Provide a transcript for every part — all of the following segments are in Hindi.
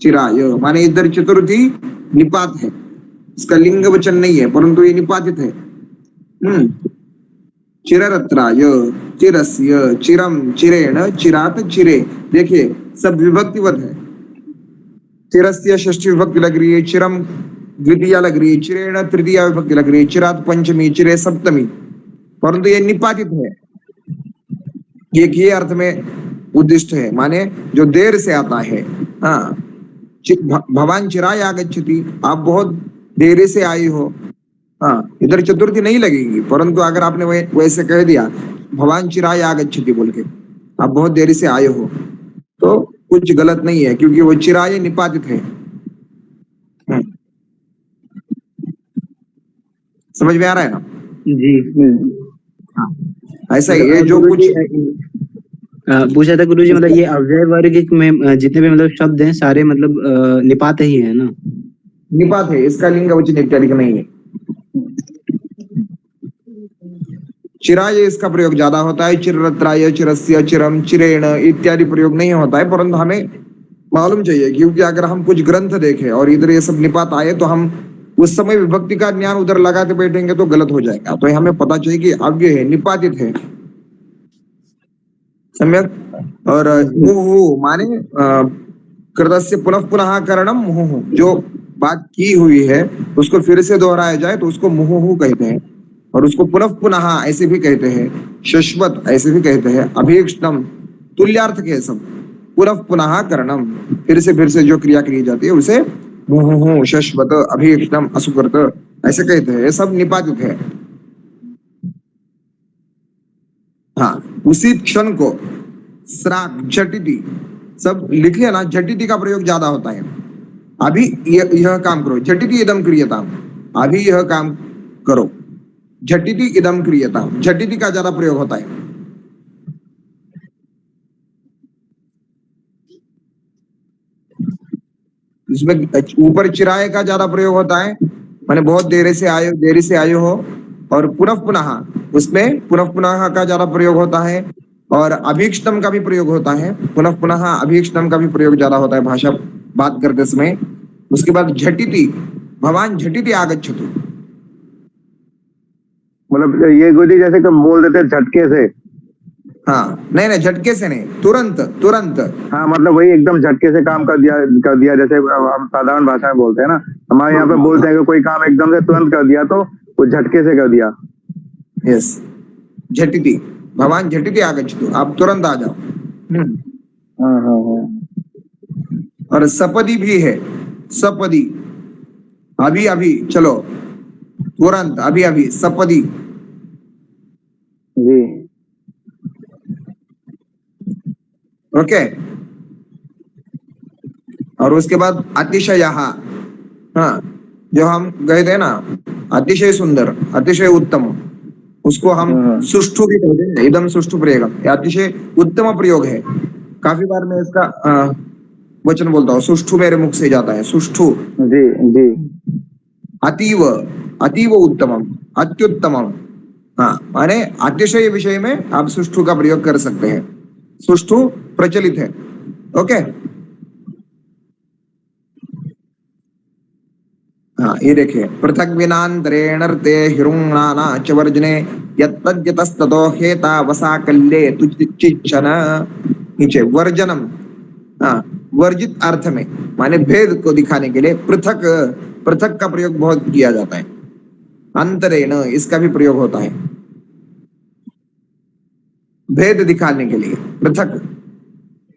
चिराय, माने इधर चतुर्थी निपात है, इसका लिंग वचन नहीं है परंतु ये निपातित है। चिररत्राय, चिरस्य, चिरम, चिरेण, चिरात, चिरे, देखिए सब विभक्तिवत है। चिरस्य षष्ठी विभक्ति लग रही है, चिरम द्वितीय लग रही है, चिरेण तृतीय विभक्ति लग रही है, चिरात पंचमी, चिरे सप्तमी, परंतु ये निपातित है। एक ही अर्थ में उद्दिष्ट है, माने जो देर से आता है। हाँ, भवान चिराय आगच्छति, आप बहुत देरी से आई हो। हाँ, इधर चतुर्थी नहीं लगेगी, परंतु अगर आपने वैसे कह दिया भवान चिराय आगच्छति बोल के, आप बहुत देरी से आए हो, तो कुछ गलत नहीं है, क्योंकि वो चिराय निपातित है। समझ में आ रहा है ना? जी। हाँ, ऐसा ही ये जो कुछ पूछा था गुरुजी, मतलब ये अव्यय वर्ग में जितने भी मतलब शब्द हैं सारे मतलब निपात ही है ना? निपात है, इसका लिंग वचन इत्यादि का नहीं है। चिराय इसका प्रयोग ज्यादा होता है, चिररत्राय, चिरस्य, चिरम, चिरेण इत्यादि प्रयोग नहीं होता है, परंतु हमें मालूम चाहिए, क्योंकि अगर हम कुछ ग्रंथ देखें और इधर ये सब निपात आए तो हम उस समय विभक्ति का ज्ञान उधर लगाते बैठेंगे तो गलत हो जाएगा। तो हमें पता चाहिए कि अव्यय है, निपातित है। सम्यक। और मुहुः माने कृतस्य पुनः पुनः करणम मुहुः, जो बात की हुई है उसको फिर से दोहराया जाए तो उसको मुहुः कहते हैं, और उसको पुनः पुनः ऐसे भी कहते हैं, शश्वत ऐसे भी कहते हैं, अभीक्ष्णम तुल्यार्थ के सब, पुनः पुनः करणम, फिर से जो क्रिया की जाती है उसे मुहुः, शश्वत, अभीक्ष्णम, असुकृत ऐसे कहते हैं। ये सब निपातित है। हाँ, उसी क्षण को श्राक, झटिति सब लिख लिया ना, झटिति का प्रयोग ज्यादा होता है। अभी यह काम करो, झटिति इदम क्रियताम, अभी यह काम करो, झटिति इदम क्रियताम, झटिति का ज्यादा प्रयोग होता है। इसमें ऊपर चिराए का ज्यादा प्रयोग होता है, माने बहुत देरी से आए हो, और पुनः पुनः उसमें पुनः पुनः का ज्यादा प्रयोग होता है, और अभीक्ष्णम का भी प्रयोग होता है, पुनः पुनः अभीक्ष्णम का भी प्रयोग ज्यादा होता है भाषा बात करते समय। उसके बाद झटिति, भवान झटिति आगच्छतु, मतलब ये गुरुजी जैसे कि बोल देते झटके से। हाँ, नहीं झटके से नहीं, तुरंत तुरंत। हाँ, मतलब वही एकदम झटके से काम कर दिया जैसे हम साधारण भाषा में बोलते हैं ना, हमारे यहाँ पे बोलते हैं कि कोई काम एकदम से तुरंत कर दिया तो वो झटके से कर दिया। यस, झटिति, भगवान झटिति आगच्छतु, आप तुरंत आ जाओ। हाँ। और सपदी भी है, सपदी, अभी अभी चलो, तुरंत, अभी अभी, सपदी जी। ओके। और उसके बाद अतिशयः, हाँ, जो हम गए थे ना, अतिशय सुंदर, अतिशय उत्तम, उसको हम सुष्ठु भी कहते हैं, एकदम सुष्ठु प्रयोग, अतिशय उत्तम प्रयोग है। काफी बार मैं इसका वचन बोलता हूँ, सुष्ठु मेरे मुख से जाता है, सुष्ठु। जी जी। अतीव, अतीव उत्तमम, अत्युत्तमम। हाँ, माने अतिशय विषय में आप सुष्ठु का प्रयोग कर सकते हैं, सुष्ठु प्रचलित है। ओके। हाँ, ये देखिए, पृथक विनांतरेण अर्थे हिरुणाना च वर्जने यत्तद्यतस्ततो हेता वसाकल्ये तुच्चिच्छन, नीचे वर्जनम, हाँ, वर्जित अर्थ में, माने भेद को दिखाने के लिए पृथक, पृथक का प्रयोग बहुत किया जाता है। अंतरेण इसका भी प्रयोग होता है, भेद दिखाने के लिए, पृथक,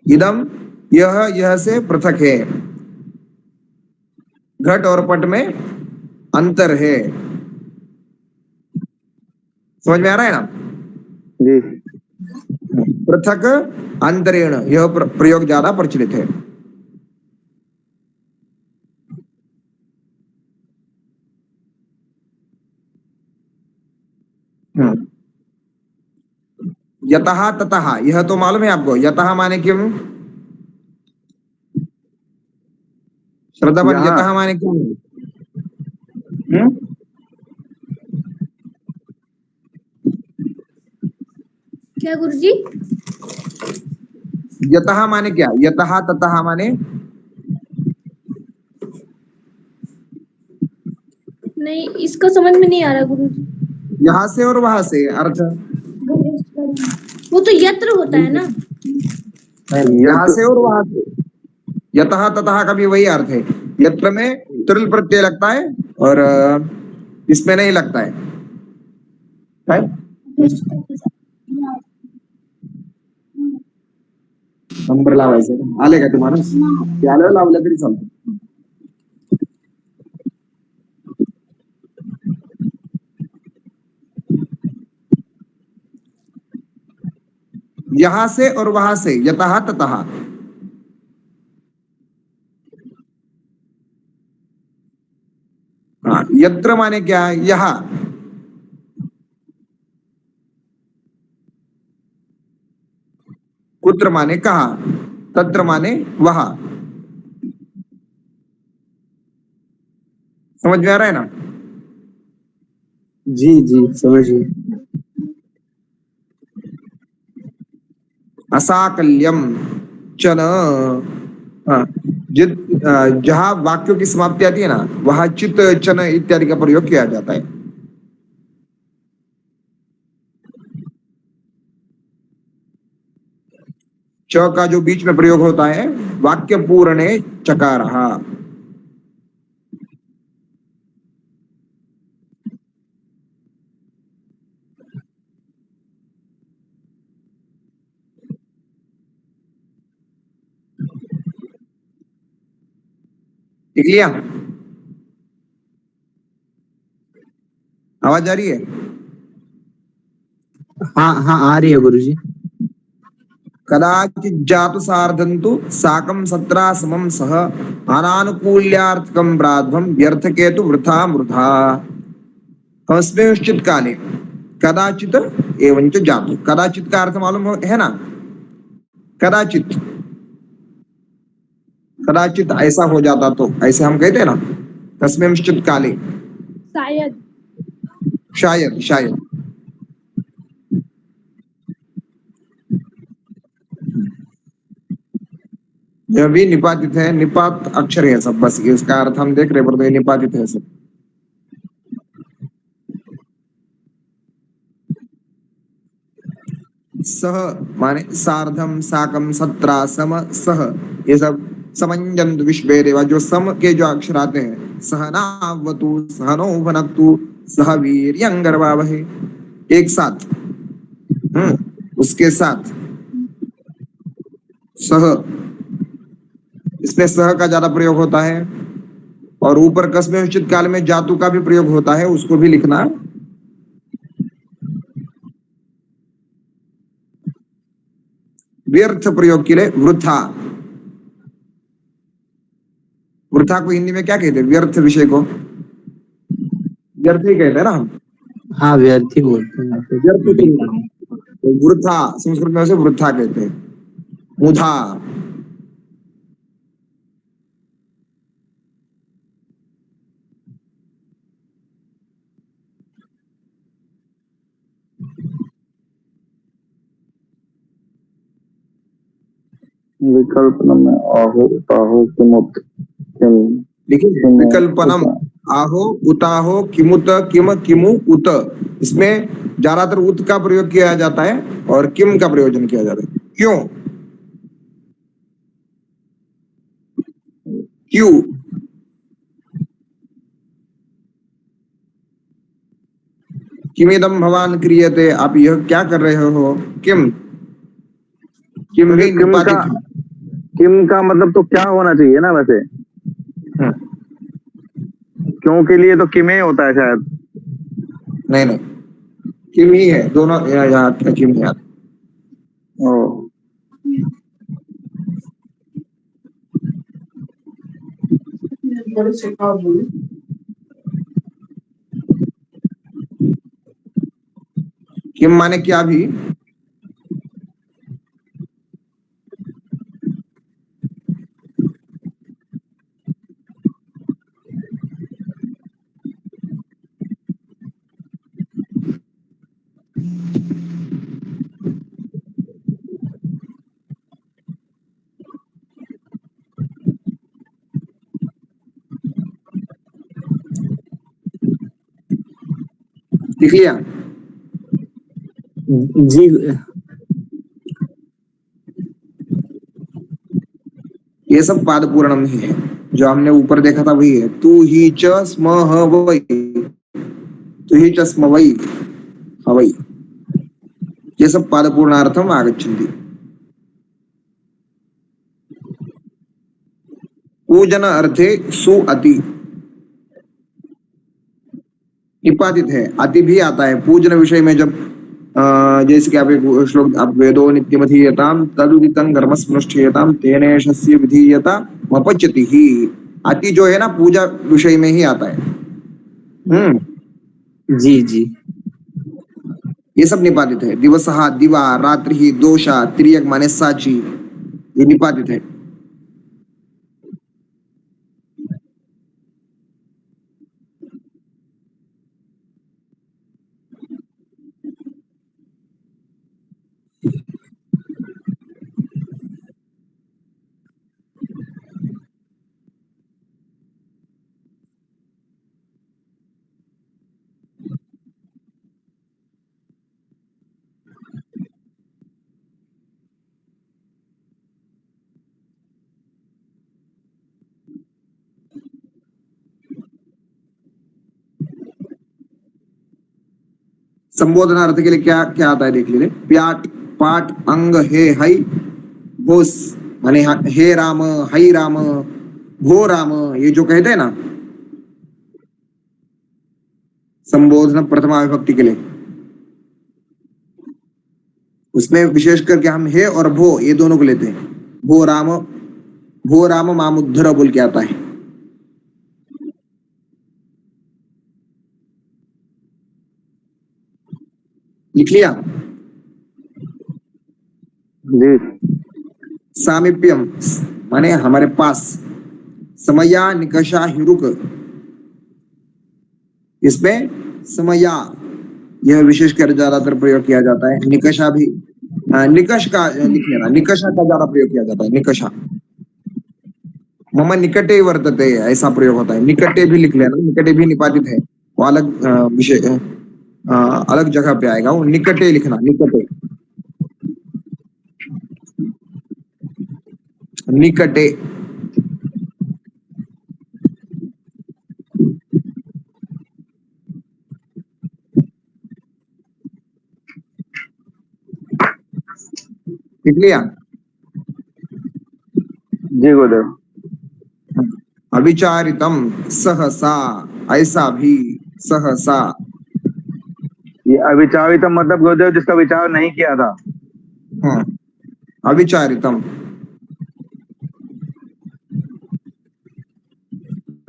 इदम यह से पृथक है, घट और पट में अंतर है। समझ में आ रहा है ना? जी। पृथक, अंतरेण, यह प्रयोग ज्यादा प्रचलित है। यतः ततः, यह तो मालूम है आपको, यतः माने क्यों? श्रद्धावन, यतः माने क्यों? क्या गुरुजी? यतः माने क्या? यतः ततः माने नहीं, इसका समझ में नहीं आ रहा गुरुजी। यहाँ से और वहां से अर्थ। वो तो यत्र होता है ना। नहीं, यहाँ यत से और वहां से। यतः ततः का भी वही अर्थ है। यत्र में तुरल प्रत्यय लगता है और इसमें नहीं लगता है? नंबर लावायचं आले का तुम्हाला? ते आलं लावलं तरी चालतं. यहां से और वहां से, यतः ततः. हाँ, यत्र माने क्या है? यहाँ. कुत्र माने कहा. तत्र माने वहां. समझ में आ रहा है ना? जी जी समझिए। असाकल्यम चन. हाँ, जहां वाक्यों की समाप्ति आती है ना, वहां चित चन इत्यादि का प्रयोग किया जाता है. च का जो बीच में प्रयोग होता है, वाक्य पूर्णे चकारः. लिख लिया? आवाज आ रही है? हाँ हाँ आ रही है गुरुजी। कदाचित जातु सार्धन्तु साकं सत्रा समं सह अनानुकूल्यार्थकं ब्राध्वं व्यर्थके तु वृथा मृथा. कस्मिंश्चित् काले कदाचित एवं च जातु. कदाचित का अर्थ मालूम है ना? कदाचित. कदाचित ऐसा हो जाता तो, ऐसे हम कहते हैं ना. कस्मिंश्चित् काले. शायद। शायद शायद. यह भी निपातित है. निपात अक्षर है सब, बस इसका अर्थ हम देख रहे पर तो ये निपातित है सब. सह माने सार्धम साकम सत्रा सम सह, ये सब समंजन विश्वे देवा. जो सम के जो अक्षर आते हैं, सहनावतु सहनो भुनक्तु सह वीर्यंगरवावहे, एक साथ. उसके साथ सह, इसमें सह का ज्यादा प्रयोग होता है. और ऊपर कस्मे उचित काल में जातु का भी प्रयोग होता है, उसको भी लिखना. व्यर्थ प्रयोग के लिए वृथा. वृथा को हिंदी में क्या कहते हैं? व्यर्थ विषय को व्यर्थ ही कहते हैं ना हम. हाँ व्यर्थ ही बोलते हैं ऐसे। व्यर्थ क्रिया. तो वृथा संस्कृत में उसे वृथा कहते हैं. मुधा. विकल्प में आहो ताहो किमुत किम देखिए, विकल्पनम. आहो उताहो किमुत किम किमु उत. इसमें ज्यादातर उत का प्रयोग किया जाता है और किम का प्रयोजन किया जाता है. क्यों? क्यों? किमिदम भवान क्रियते. आप यह क्या कर रहे हो? किम. किम भी निपातित है. किम का मतलब तो क्या होना चाहिए ना वैसे. हम्म, क्यों के लिए तो किम ही होता है शायद. नहीं नहीं, किम ही है. दोनों यहाँ किम ही आता. ओ किम माने क्या भी. लिख लिया? जी ये सब पाद पूर्णम ही है, जो हमने ऊपर देखा था वही है। तू ही च स्म ह वै, तू ही च स्म वै हवै, ये सब पाद पूर्णार्थम आगच्छन्ति। पूजन अर्थे सु अति निपातित है, अति भी आता है पूजन विषय में। जब जैसे कि आप एक श्लोक, आप वेदो नित्यमधीयताम तदुदितं कर्मस्मृष्ठीयताम तेनेशस्य विधीयता मपच्यति ही, अति जो है ना पूजा विषय में ही आता है। जी जी ये सब निपातित है। दिवसः दिवा, रात्रि दोषा, त्रियक माने साची, ये निपातित है। संबोधनार्थ के लिए क्या क्या आता है देख लीजिए। प्याट, पाट, अंग, हे, हई, भोस माने हे राम, हई राम, भो राम, ये जो कहते हैं ना संबोधन प्रथमा विभक्ति के लिए, उसमें विशेष करके हम हे और भो ये दोनों को लेते हैं। भो राम मामुद्धर बोल के आता है। लिख लिया? जी सामीप्यम माने हमारे पास, समया निकषा हिरुक, इसमें समया यह विशेषकर ज्यादातर प्रयोग किया जाता है। निकषा भी, निकष का लिख लेना, निकषा का ज्यादा प्रयोग किया जाता है। निकषा मम निकटे वर्तते, ऐसा प्रयोग होता है। निकटे भी लिख लेना, निकटे भी निपातित है, वो अलग विषय अलग जगह पे आएगा। वो निकटे लिखना, निकटे, निकटे। लिख लिया? जी गुरुदेव। अविचारितम सहसा, ऐसा भी, सहसा। ये अविचारितम मतलब गुरुदेव जिसका विचार नहीं किया था। हाँ, अविचारितम।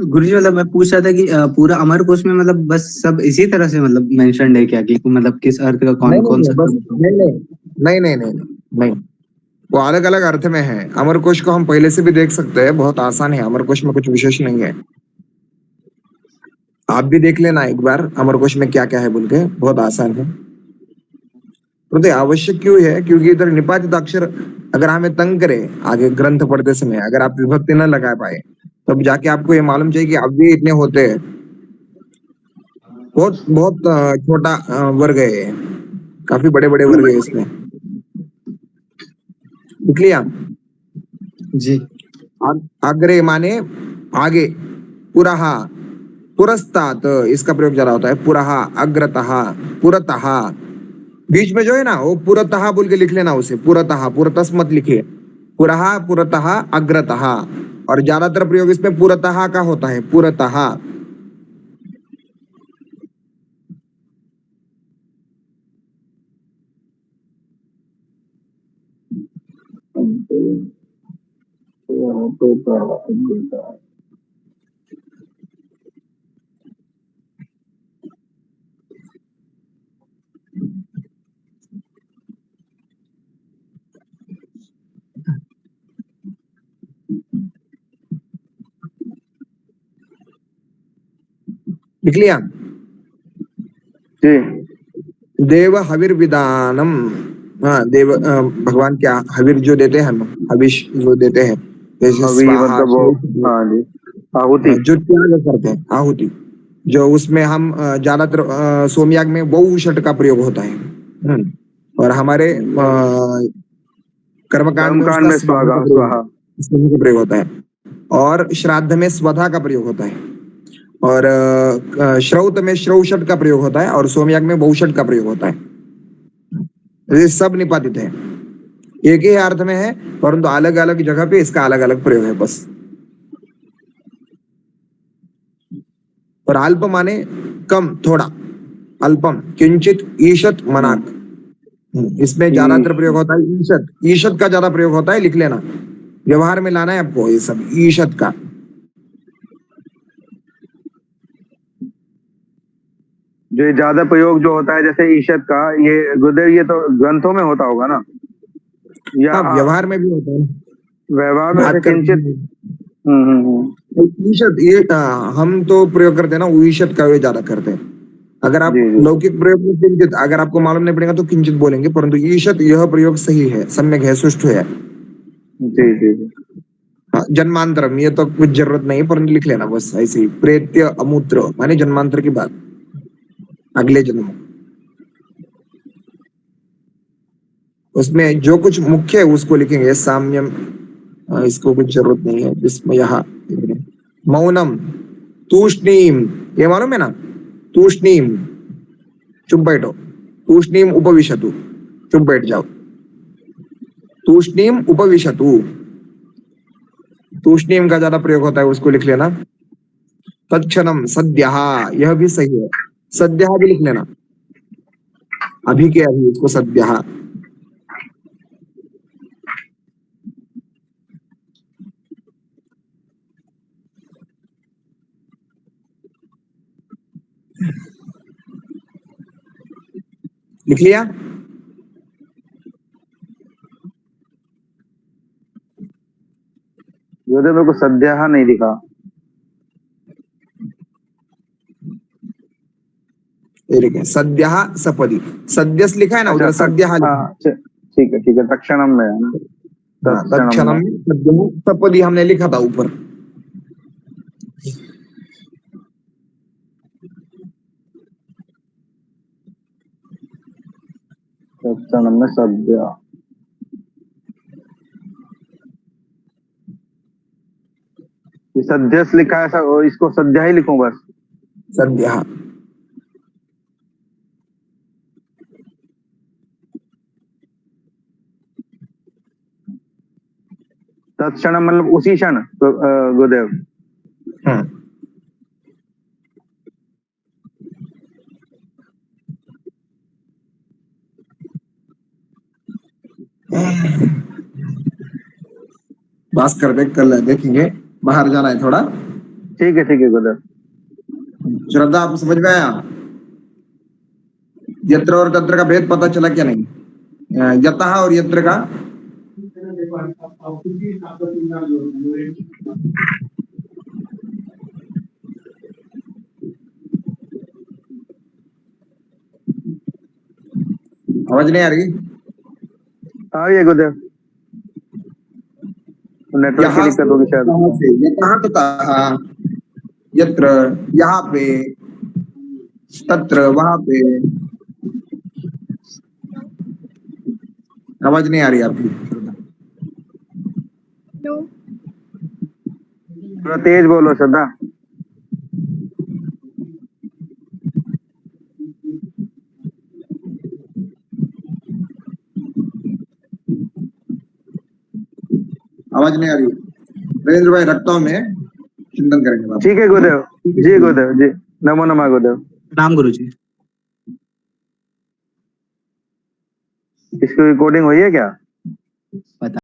गुरुजी मतलब मैं पूछ रहा था कि पूरा अमर कोश में मतलब बस सब इसी तरह से मतलब मेंशन्ड है क्या, कि मतलब किस अर्थ का कौन कौन सा? बस नहीं, वो अलग अलग अर्थ में है। अमर कोश को हम पहले से भी देख सकते हैं, बहुत आसान है। अमर कोश में कुछ विशेष नहीं है, आप भी देख लेना एक बार अमर कोश में क्या क्या है बोल के, बहुत आसान है। तो आवश्यक क्यों है? क्योंकि इधर निपातित अक्षर अगर हमें तंग करे आगे ग्रंथ पढ़ते समय, अगर आप विभक्ति न लगा पाए, तब जाके आपको ये मालूम चाहिए कि अव्यय इतने होते हैं। बहुत बहुत छोटा वर्ग है ये, काफी बड़े बड़े वर्ग है इसमें। लिख लिया? जी अग्रे माने आगे, पुरः, पुरस्तात् इसका प्रयोग ज्यादा होता है। पुरः, अग्रतः, पुरतः, बीच में जो है ना वो पुरतः बोल के लिख लेना उसे। पुरतः, पुरतस मत लिखिए। पुरः, पुरतः, अग्रतः, और ज्यादातर प्रयोग इसमें पुरतः का होता है। पुरतः। लिख लिया? जी देव हविर विदानम, हाँ देव भगवान क्या हविर जो देते हैं, हम हविष जो देते हैं, जैसे अभी स्वाहा, मतलब वो, हाँ जी, आहुति। जो त्याग करते हैं, आहुति। जो उसमें हम ज्यादातर सोमयाग में बहु का प्रयोग होता है। और हमारे कर्मकांड में कर्मकांड उसका में स्वाहा स्वाहा। स्वाहा का प्रयोग होता है। और श्राद्ध में स्वधा का प्रयोग होता है। और श्रौत में श्रौषट का प्रयोग होता है और सोमयाग में बहुषट का प्रयोग होता है। ये सब निपातित है, एक ही अर्थ में है, परंतु अलग अलग जगह पे इसका अलग अलग प्रयोग है बस। और अल्प माने कम, थोड़ा। अल्पम किंचित ईशत मनाक, इसमें ज्यादातर प्रयोग होता है ईशत। ईशत का ज्यादा प्रयोग होता है, लिख लेना, व्यवहार में लाना है आपको ये सब ईशत का। जो ये ज्यादा प्रयोग जो होता है जैसे ईशत का, ये गुरुदेव ये तो ग्रंथों में होता होगा ना, या हाँ, व्यवहार में भी होता है। व्यवहार में बात से करते किंचित। ईशत ये हम तो प्रयोग करते हैं ना, ईशत का वे ज्यादा करते हैं। अगर आप जी जी लौकिक प्रयोग में किंचित, अगर आपको मालूम नहीं पड़ेगा तो किंचित बोलेंगे, परंतु ईशत यह प्रयोग सही है, सम्यक है, सुष्ठु है। जी जी जी। हाँ, जन्मांतरम ये तो कुछ जरूरत नहीं, परंतु लिख लेना बस ऐसे ही। प्रेत्य अमूत्र माने जन्मांतर की बात, अगले जन्म। उसमें जो कुछ मुख्य है उसको लिखेंगे, साम्यम इसको कुछ जरूरत नहीं है। विस्मयः, मौनम, तूष्णीम, ये मालूम है ना, तूष्णीम, चुप बैठो। तूष्णीम उपविशतु, चुप बैठ जाओ। तूष्णीम उपविशतु, तूष्णीम का ज्यादा प्रयोग होता है, उसको लिख लेना। तत्क्षणम सद्यः, यह भी सही है, सद्यः भी लिख लेना, अभी के अभी, इसको सद्यः। लिख लिया? गुरुदेव मेरे को सद्या नहीं दिखा। ये लिखे सद्यः सपदि, सद्यस लिखा है ना अच्छा उधर, सद्यः लिखा है। हाँ ठीक है तत्क्षणम में है ना, हाँ, तत्क्षणम तत्क्षणम में। सद्यः सपदि हमने लिखा था ऊपर। तत्क्षणम में सद्या, ये सद्यस लिखा है इसको सद्या ही लिखूं बस? सद्यः। तत्क्षणम मतलब उसी क्षण गुरुदेव। हाँ, बस कर दे, कल देखेंगे, बाहर जाना है थोड़ा। ठीक है गुरुदेव। श्रद्धा, आपको समझ में आया? यत्र और तत्र का भेद पता चला क्या नहीं? यतः और यत्र का आवाज नहीं आ रही? हाँ ये गुरुदेव, नेटवर्क की यहाँ दिक्कत होगी शायद। कहाँ से, यतः ततः, यत्र यहाँ पे, तत्र वहां पे। आवाज नहीं आ रही आपकी? थोड़ा तेज बोलो श्रद्धा। आवाज नहीं आ रही? नरेंद्र भाई रखता हूँ मैं, चिंतन करेंगे बात। ठीक है गुरुदेव जी, गुरुदेव जी, नमो नमः गुरुदेव। नाम गुरुजी। इसकी रिकॉर्डिंग हुई है क्या? पता